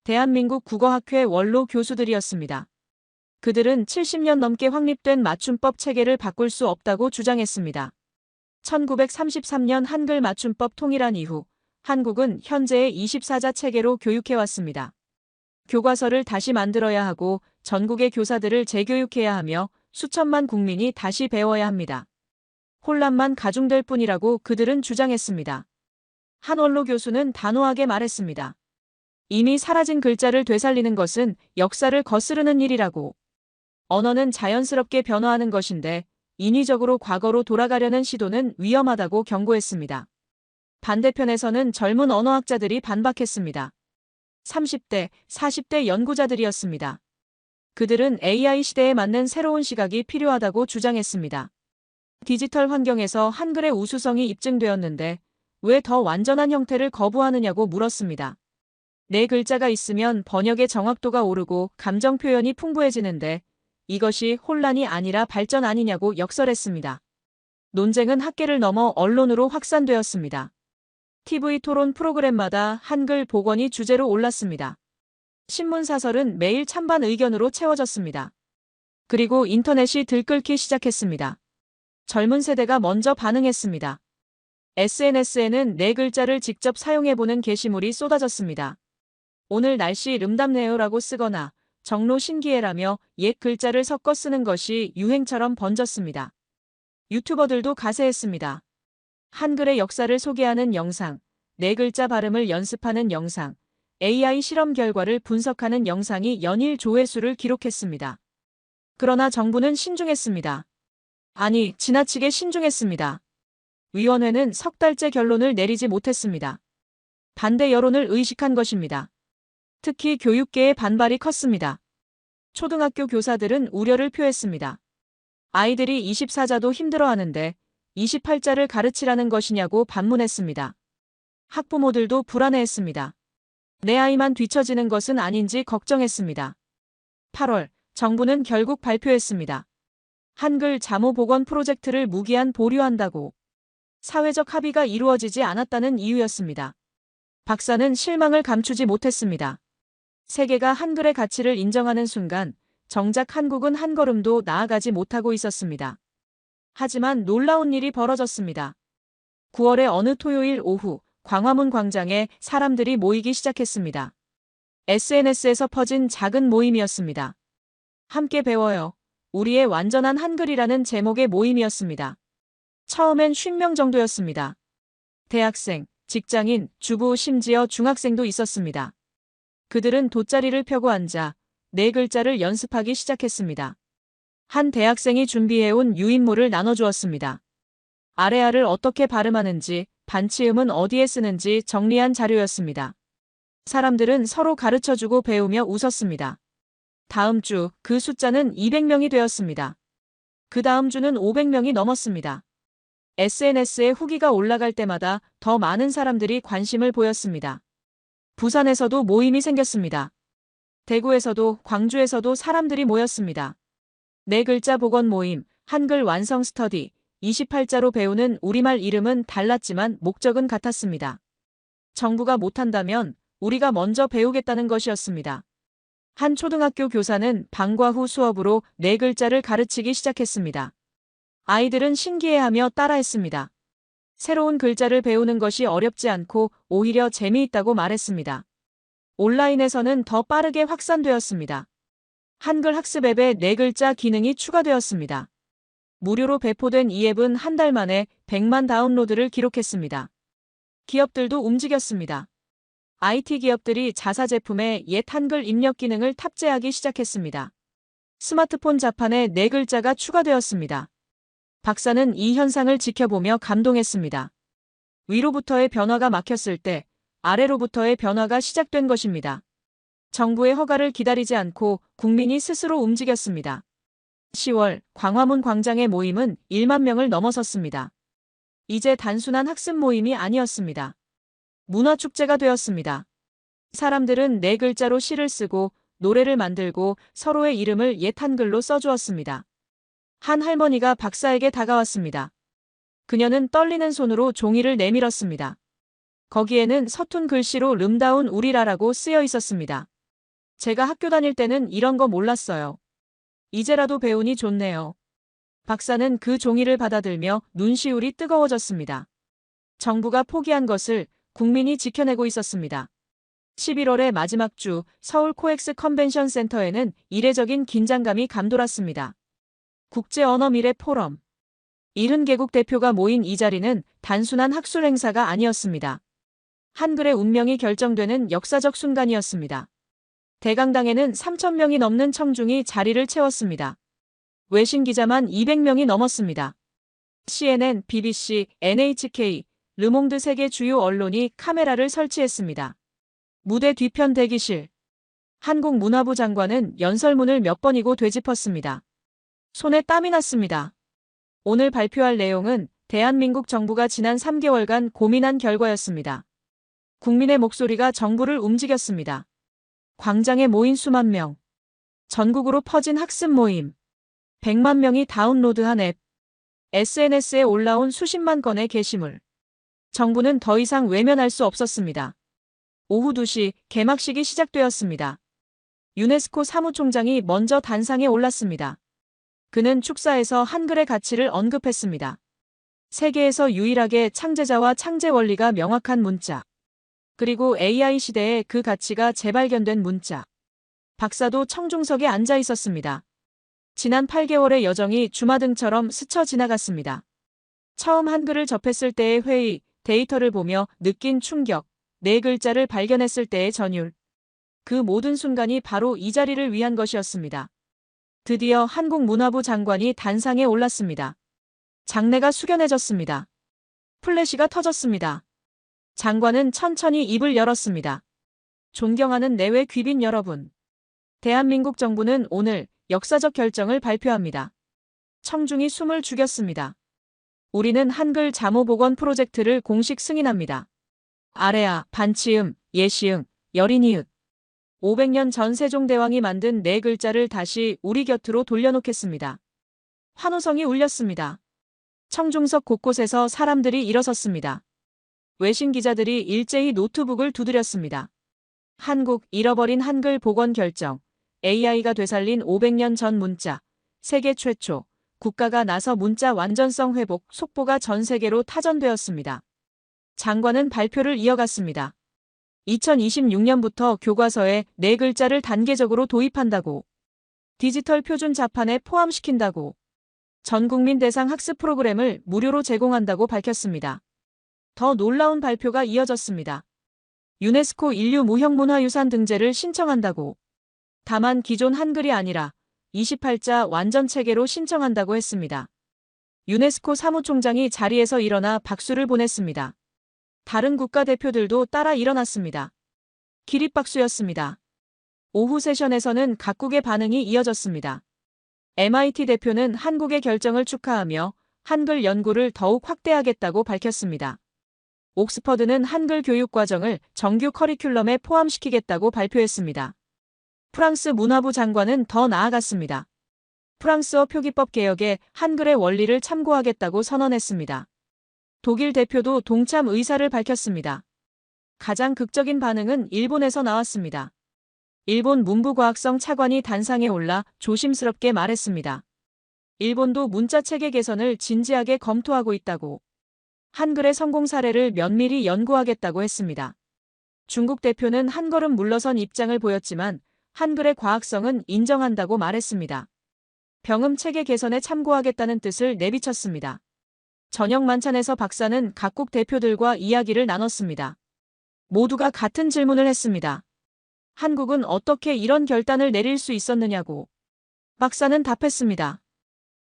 대한민국 국어학회 원로 교수들이었습니다. 그들은 70년 넘게 확립된 맞춤법 체계를 바꿀 수 없다고 주장했습니다. 1933년 한글 맞춤법 통일한 이후 한국은 현재의 24자 체계로 교육해왔습니다. 교과서를 다시 만들어야 하고 전국의 교사들을 재교육해야 하며 수천만 국민이 다시 배워야 합니다. 혼란만 가중될 뿐이라고 그들은 주장했습니다. 한 원로 교수는 단호하게 말했습니다. 이미 사라진 글자를 되살리는 것은 역사를 거스르는 일이라고. 언어는 자연스럽게 변화하는 것인데 인위적으로 과거로 돌아가려는 시도는 위험하다고 경고했습니다. 반대편에서는 젊은 언어학자들이 반박했습니다. 30대, 40대 연구자들이었습니다. 그들은 AI 시대에 맞는 새로운 시각이 필요하다고 주장했습니다. 디지털 환경에서 한글의 우수성이 입증되었는데 왜 더 완전한 형태를 거부하느냐고 물었습니다. 4글자가 있으면 번역의 정확도가 오르고 감정 표현이 풍부해지는데 이것이 혼란이 아니라 발전 아니냐고 역설했습니다. 논쟁은 학계를 넘어 언론으로 확산되었습니다. TV 토론 프로그램마다 한글 복원이 주제로 올랐습니다. 신문사설은 매일 찬반 의견으로 채워졌습니다. 그리고 인터넷이 들끓기 시작했습니다. 젊은 세대가 먼저 반응했습니다. SNS에는 4글자를 직접 사용해보는 게시물이 쏟아졌습니다. 오늘 날씨 름답네요라고 쓰거나 정로 신기해라며 옛 글자를 섞어 쓰는 것이 유행처럼 번졌습니다. 유튜버들도 가세했습니다. 한글의 역사를 소개하는 영상, 4글자 발음을 연습하는 영상, AI 실험 결과를 분석하는 영상이 연일 조회수를 기록했습니다. 그러나 정부는 신중했습니다. 아니, 지나치게 신중했습니다. 위원회는 석 달째 결론을 내리지 못했습니다. 반대 여론을 의식한 것입니다. 특히 교육계의 반발이 컸습니다. 초등학교 교사들은 우려를 표했습니다. 아이들이 24자도 힘들어하는데 28자를 가르치라는 것이냐고 반문했습니다. 학부모들도 불안해했습니다. 내 아이만 뒤처지는 것은 아닌지 걱정했습니다. 8월, 정부는 결국 발표했습니다. 한글 자모 복원 프로젝트를 무기한 보류한다고. 사회적 합의가 이루어지지 않았다는 이유였습니다. 박사는 실망을 감추지 못했습니다. 세계가 한글의 가치를 인정하는 순간 정작 한국은 한 걸음도 나아가지 못하고 있었습니다. 하지만 놀라운 일이 벌어졌습니다. 9월의 어느 토요일 오후 광화문 광장에 사람들이 모이기 시작했습니다. SNS에서 퍼진 작은 모임이었습니다. 함께 배워요. 우리의 완전한 한글이라는 제목의 모임이었습니다. 처음엔 50명 정도였습니다. 대학생, 직장인, 주부 심지어 중학생도 있었습니다. 그들은 돗자리를 펴고 앉아 4글자를 연습하기 시작했습니다. 한 대학생이 준비해온 유인물을 나눠주었습니다. 아래아를 어떻게 발음하는지, 반치음은 어디에 쓰는지 정리한 자료였습니다. 사람들은 서로 가르쳐주고 배우며 웃었습니다. 다음 주 그 숫자는 200명이 되었습니다. 그 다음 주는 500명이 넘었습니다. SNS에 후기가 올라갈 때마다 더 많은 사람들이 관심을 보였습니다. 부산에서도 모임이 생겼습니다. 대구에서도 광주에서도 사람들이 모였습니다. 4글자 복원 모임, 한글 완성 스터디, 28자로 배우는 우리말 이름은 달랐지만 목적은 같았습니다. 정부가 못한다면 우리가 먼저 배우겠다는 것이었습니다. 한 초등학교 교사는 방과 후 수업으로 네 글자를 가르치기 시작했습니다. 아이들은 신기해하며 따라했습니다. 새로운 글자를 배우는 것이 어렵지 않고 오히려 재미있다고 말했습니다. 온라인에서는 더 빠르게 확산되었습니다. 한글 학습 앱에 네 글자 기능이 추가되었습니다. 무료로 배포된 이 앱은 한 달 만에 100만 다운로드를 기록했습니다. 기업들도 움직였습니다. IT 기업들이 자사 제품에 옛 한글 입력 기능을 탑재하기 시작했습니다. 스마트폰 자판에 네 글자가 추가되었습니다. 박사는 이 현상을 지켜보며 감동했습니다. 위로부터의 변화가 막혔을 때 아래로부터의 변화가 시작된 것입니다. 정부의 허가를 기다리지 않고 국민이 스스로 움직였습니다. 10월 광화문 광장의 모임은 1만 명을 넘어섰습니다. 이제 단순한 학습 모임이 아니었습니다. 문화축제가 되었습니다. 사람들은 네 글자로 시를 쓰고 노래를 만들고 서로의 이름을 옛 한글로 써주었습니다. 한 할머니가 박사에게 다가왔습니다. 그녀는 떨리는 손으로 종이를 내밀었습니다. 거기에는 서툰 글씨로 름다운 우리라라고 쓰여 있었습니다. 제가 학교 다닐 때는 이런 거 몰랐어요. 이제라도 배우니 좋네요. 박사는 그 종이를 받아들며 눈시울이 뜨거워졌습니다. 정부가 포기한 것을 국민이 지켜내고 있었습니다. 11월의 마지막 주 서울 코엑스 컨벤션 센터에는 이례적인 긴장감이 감돌았습니다. 국제언어미래 포럼. 70개국 대표가 모인 이 자리는 단순한 학술 행사가 아니었습니다. 한글의 운명이 결정되는 역사적 순간이었습니다. 대강당에는 3,000명이 넘는 청중이 자리를 채웠습니다. 외신 기자만 200명이 넘었습니다. CNN, BBC, NHK, 르몽드 세계 주요 언론이 카메라를 설치했습니다. 무대 뒤편 대기실. 한국 문화부 장관은 연설문을 몇 번이고 되짚었습니다. 손에 땀이 났습니다. 오늘 발표할 내용은 대한민국 정부가 지난 3개월간 고민한 결과였습니다. 국민의 목소리가 정부를 움직였습니다. 광장에 모인 수만 명. 전국으로 퍼진 학습 모임. 100만 명이 다운로드한 앱. SNS에 올라온 수십만 건의 게시물. 정부는 더 이상 외면할 수 없었습니다. 오후 2시 개막식이 시작되었습니다. 유네스코 사무총장이 먼저 단상에 올랐습니다. 그는 축사에서 한글의 가치를 언급했습니다. 세계에서 유일하게 창제자와 창제 원리가 명확한 문자. 그리고 AI 시대에 그 가치가 재발견된 문자. 박사도 청중석에 앉아 있었습니다. 지난 8개월의 여정이 주마등처럼 스쳐 지나갔습니다. 처음 한글을 접했을 때의 회의, 데이터를 보며 느낀 충격, 네 글자를 발견했을 때의 전율. 그 모든 순간이 바로 이 자리를 위한 것이었습니다. 드디어 한국 문화부 장관이 단상에 올랐습니다. 장내가 숙연해졌습니다. 플래시가 터졌습니다. 장관은 천천히 입을 열었습니다. 존경하는 내외 귀빈 여러분. 대한민국 정부는 오늘 역사적 결정을 발표합니다. 청중이 숨을 죽였습니다. 우리는 한글 자모 복원 프로젝트를 공식 승인합니다. 아래아, 반치음, 예시응, 여린이읒. 500년 전 세종대왕이 만든 네 글자를 다시 우리 곁으로 돌려놓겠습니다. 환호성이 울렸습니다. 청중석 곳곳에서 사람들이 일어섰습니다. 외신 기자들이 일제히 노트북을 두드렸습니다. 한국 잃어버린 한글 복원 결정. AI가 되살린 500년 전 문자. 세계 최초. 국가가 나서 문자 완전성 회복 속보가 전 세계로 타전되었습니다. 장관은 발표를 이어갔습니다. 2026년부터 교과서에 네 글자를 단계적으로 도입한다고. 디지털 표준 자판에 포함시킨다고. 전국민 대상 학습 프로그램을 무료로 제공한다고 밝혔습니다. 더 놀라운 발표가 이어졌습니다. 유네스코 인류 무형문화유산 등재를 신청한다고. 다만 기존 한글이 아니라 28자 완전체계로 신청한다고 했습니다. 유네스코 사무총장이 자리에서 일어나 박수를 보냈습니다. 다른 국가대표들도 따라 일어났습니다. 기립박수였습니다. 오후 세션에서는 각국의 반응이 이어졌습니다. MIT 대표는 한국의 결정을 축하하며 한글 연구를 더욱 확대하겠다고 밝혔습니다. 옥스퍼드는 한글 교육 과정을 정규 커리큘럼에 포함시키겠다고 발표했습니다. 프랑스 문화부 장관은 더 나아갔습니다. 프랑스어 표기법 개혁에 한글의 원리를 참고하겠다고 선언했습니다. 독일 대표도 동참 의사를 밝혔습니다. 가장 극적인 반응은 일본에서 나왔습니다. 일본 문부과학성 차관이 단상에 올라 조심스럽게 말했습니다. 일본도 문자 체계 개선을 진지하게 검토하고 있다고. 한글의 성공 사례를 면밀히 연구하겠다고 했습니다. 중국 대표는 한 걸음 물러선 입장을 보였지만 한글의 과학성은 인정한다고 말했습니다. 병음 체계 개선에 참고하겠다는 뜻을 내비쳤습니다. 저녁 만찬에서 박사는 각국 대표들과 이야기를 나눴습니다. 모두가 같은 질문을 했습니다. 한국은 어떻게 이런 결단을 내릴 수 있었느냐고. 박사는 답했습니다.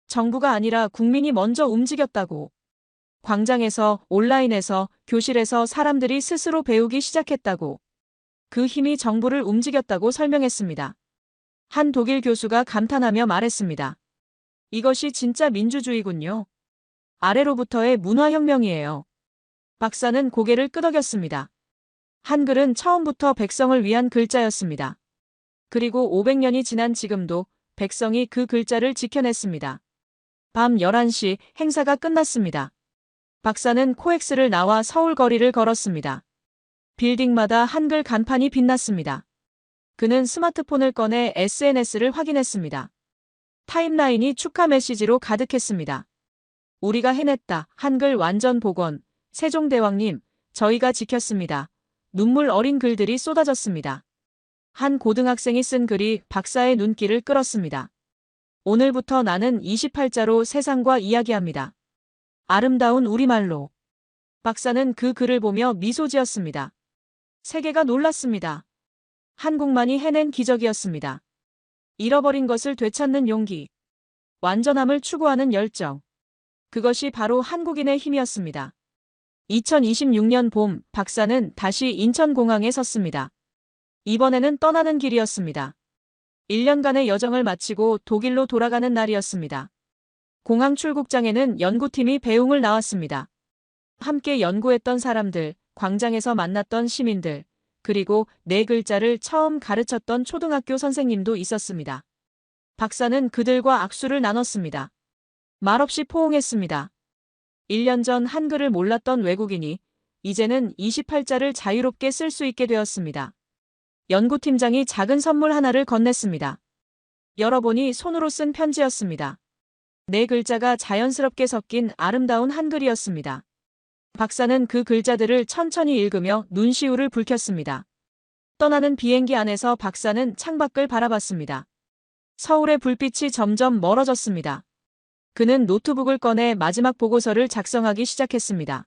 정부가 아니라 국민이 먼저 움직였다고. 광장에서, 온라인에서, 교실에서 사람들이 스스로 배우기 시작했다고. 그 힘이 정부를 움직였다고 설명했습니다. 한 독일 교수가 감탄하며 말했습니다. 이것이 진짜 민주주의군요. 아래로부터의 문화혁명이에요. 박사는 고개를 끄덕였습니다. 한글은 처음부터 백성을 위한 글자였습니다. 그리고 500년이 지난 지금도 백성이 그 글자를 지켜냈습니다. 밤 11시 행사가 끝났습니다. 박사는 코엑스를 나와 서울 거리를 걸었습니다. 빌딩마다 한글 간판이 빛났습니다. 그는 스마트폰을 꺼내 SNS를 확인했습니다. 타임라인이 축하 메시지로 가득했습니다. 우리가 해냈다. 한글 완전 복원. 세종대왕님, 저희가 지켰습니다. 눈물 어린 글들이 쏟아졌습니다. 한 고등학생이 쓴 글이 박사의 눈길을 끌었습니다. 오늘부터 나는 28자로 세상과 이야기합니다. 아름다운 우리말로. 박사는 그 글을 보며 미소 지었습니다. 세계가 놀랐습니다. 한국만이 해낸 기적이었습니다. 잃어버린 것을 되찾는 용기. 완전함을 추구하는 열정. 그것이 바로 한국인의 힘이었습니다. 2026년 봄, 박사는 다시 인천공항에 섰습니다. 이번에는 떠나는 길이었습니다. 1년간의 여정을 마치고 독일로 돌아가는 날이었습니다. 공항 출국장에는 연구팀이 배웅을 나왔습니다. 함께 연구했던 사람들, 광장에서 만났던 시민들, 그리고 네 글자를 처음 가르쳤던 초등학교 선생님도 있었습니다. 박사는 그들과 악수를 나눴습니다. 말없이 포옹했습니다. 1년 전 한글을 몰랐던 외국인이 이제는 28자를 자유롭게 쓸 수 있게 되었습니다. 연구팀장이 작은 선물 하나를 건넸습니다. 열어보니 손으로 쓴 편지였습니다. 네 글자가 자연스럽게 섞인 아름다운 한글이었습니다. 박사는 그 글자들을 천천히 읽으며 눈시울을 붉혔습니다. 떠나는 비행기 안에서 박사는 창밖을 바라봤습니다. 서울의 불빛이 점점 멀어졌습니다. 그는 노트북을 꺼내 마지막 보고서를 작성하기 시작했습니다.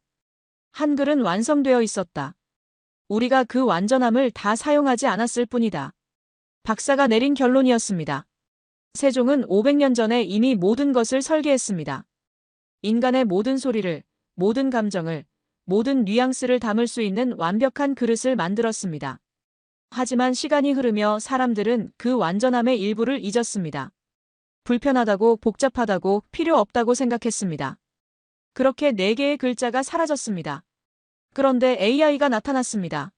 한글은 완성되어 있었다. 우리가 그 완전함을 다 사용하지 않았을 뿐이다. 박사가 내린 결론이었습니다. 세종은 500년 전에 이미 모든 것을 설계했습니다. 인간의 모든 소리를, 모든 감정을, 모든 뉘앙스를 담을 수 있는 완벽한 그릇을 만들었습니다. 하지만 시간이 흐르며 사람들은 그 완전함의 일부를 잊었습니다. 불편하다고, 복잡하다고, 필요 없다고 생각했습니다. 그렇게 4개의 글자가 사라졌습니다. 그런데 AI가 나타났습니다.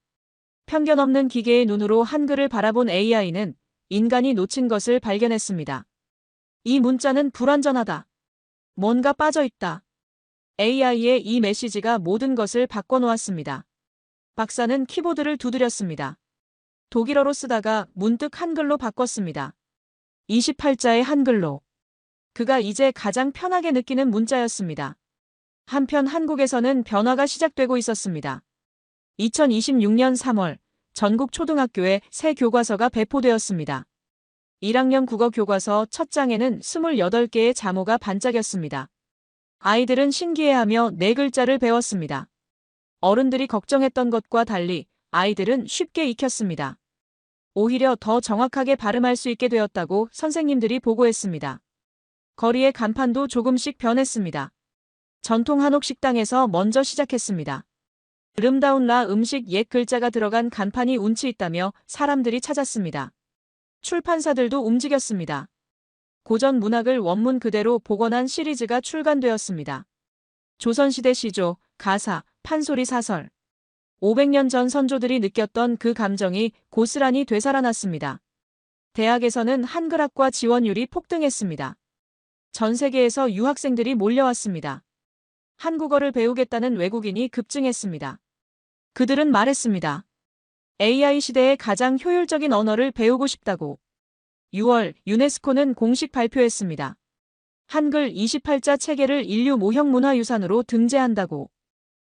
편견 없는 기계의 눈으로 한글을 바라본 AI는 인간이 놓친 것을 발견했습니다. 이 문자는 불완전하다. 뭔가 빠져있다. AI의 이 메시지가 모든 것을 바꿔놓았습니다. 박사는 키보드를 두드렸습니다. 독일어로 쓰다가 문득 한글로 바꿨습니다. 28자의 한글로. 그가 이제 가장 편하게 느끼는 문자였습니다. 한편 한국에서는 변화가 시작되고 있었습니다. 2026년 3월 전국 초등학교에 새 교과서가 배포되었습니다. 1학년 국어 교과서 첫 장에는 28개의 자모가 반짝였습니다. 아이들은 신기해하며 네 글자를 배웠습니다. 어른들이 걱정했던 것과 달리 아이들은 쉽게 익혔습니다. 오히려 더 정확하게 발음할 수 있게 되었다고 선생님들이 보고했습니다. 거리의 간판도 조금씩 변했습니다. 전통 한옥 식당에서 먼저 시작했습니다. 아름다운 라 음식 옛 글자가 들어간 간판이 운치 있다며 사람들이 찾았습니다. 출판사들도 움직였습니다. 고전 문학을 원문 그대로 복원한 시리즈가 출간되었습니다. 조선시대 시조, 가사, 판소리 사설. 500년 전 선조들이 느꼈던 그 감정이 고스란히 되살아났습니다. 대학에서는 한글학과 지원율이 폭등했습니다. 전 세계에서 유학생들이 몰려왔습니다. 한국어를 배우겠다는 외국인이 급증했습니다. 그들은 말했습니다. AI 시대의 가장 효율적인 언어를 배우고 싶다고. 6월 유네스코는 공식 발표했습니다. 한글 28자 체계를 인류 모형 문화유산으로 등재한다고.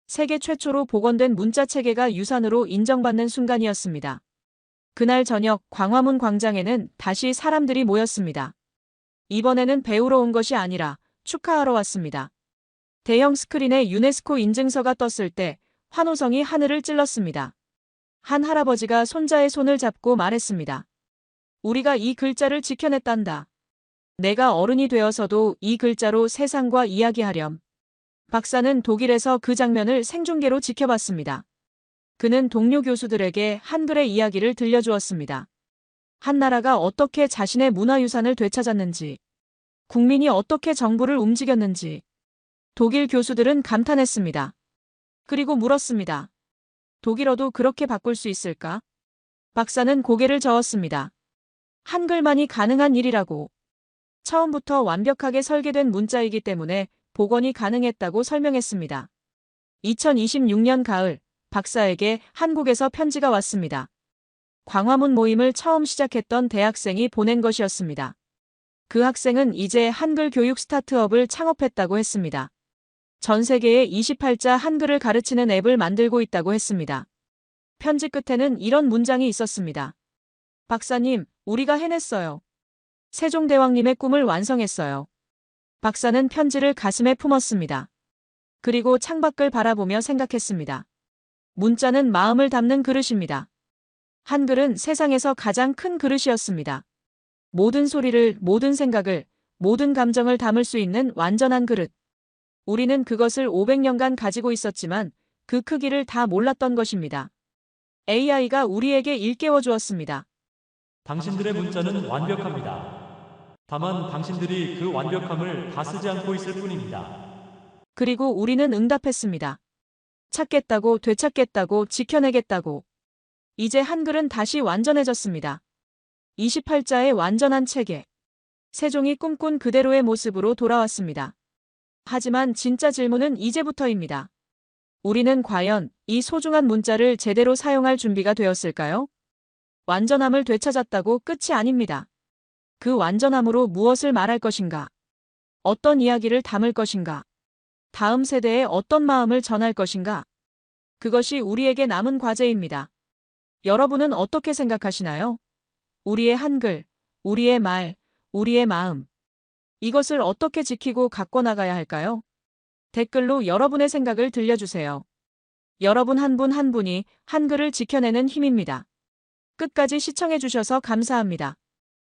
세계 최초로 복원된 문자 체계가 유산으로 인정받는 순간이었습니다. 그날 저녁 광화문 광장에는 다시 사람들이 모였습니다. 이번에는 배우러 온 것이 아니라 축하하러 왔습니다. 대형 스크린에 유네스코 인증서가 떴을 때 환호성이 하늘을 찔렀습니다. 한 할아버지가 손자의 손을 잡고 말했습니다. 우리가 이 글자를 지켜냈단다. 내가 어른이 되어서도 이 글자로 세상과 이야기하렴. 박사는 독일에서 그 장면을 생중계로 지켜봤습니다. 그는 동료 교수들에게 한글의 이야기를 들려주었습니다. 한 나라가 어떻게 자신의 문화유산을 되찾았는지, 국민이 어떻게 정부를 움직였는지. 독일 교수들은 감탄했습니다. 그리고 물었습니다. 독일어도 그렇게 바꿀 수 있을까? 박사는 고개를 저었습니다. 한글만이 가능한 일이라고. 처음부터 완벽하게 설계된 문자이기 때문에 복원이 가능했다고 설명했습니다. 2026년 가을, 박사에게 한국에서 편지가 왔습니다. 광화문 모임을 처음 시작했던 대학생이 보낸 것이었습니다. 그 학생은 이제 한글 교육 스타트업을 창업했다고 했습니다. 전 세계에 28자 한글을 가르치는 앱을 만들고 있다고 했습니다. 편지 끝에는 이런 문장이 있었습니다. 박사님, 우리가 해냈어요. 세종대왕님의 꿈을 완성했어요. 박사는 편지를 가슴에 품었습니다. 그리고 창밖을 바라보며 생각했습니다. 문자는 마음을 담는 그릇입니다. 한글은 세상에서 가장 큰 그릇이었습니다. 모든 소리를, 모든 생각을, 모든 감정을 담을 수 있는 완전한 그릇. 우리는 그것을 500년간 가지고 있었지만 그 크기를 다 몰랐던 것입니다. AI가 우리에게 일깨워 주었습니다. 당신들의 문자는 완벽합니다. 다만 당신들이 그 완벽함을 다 쓰지 않고 있을 뿐입니다. 그리고 우리는 응답했습니다. 찾겠다고, 되찾겠다고, 지켜내겠다고. 이제 한글은 다시 완전해졌습니다. 28자의 완전한 체계. 세종이 꿈꾼 그대로의 모습으로 돌아왔습니다. 하지만 진짜 질문은 이제부터입니다. 우리는 과연 이 소중한 문자를 제대로 사용할 준비가 되었을까요? 완전함을 되찾았다고 끝이 아닙니다. 그 완전함으로 무엇을 말할 것인가? 어떤 이야기를 담을 것인가? 다음 세대에 어떤 마음을 전할 것인가? 그것이 우리에게 남은 과제입니다. 여러분은 어떻게 생각하시나요? 우리의 한글, 우리의 말, 우리의 마음. 이것을 어떻게 지키고 갖고 나가야 할까요? 댓글로 여러분의 생각을 들려주세요. 여러분 한 분 한 분이 한글을 지켜내는 힘입니다. 끝까지 시청해주셔서 감사합니다.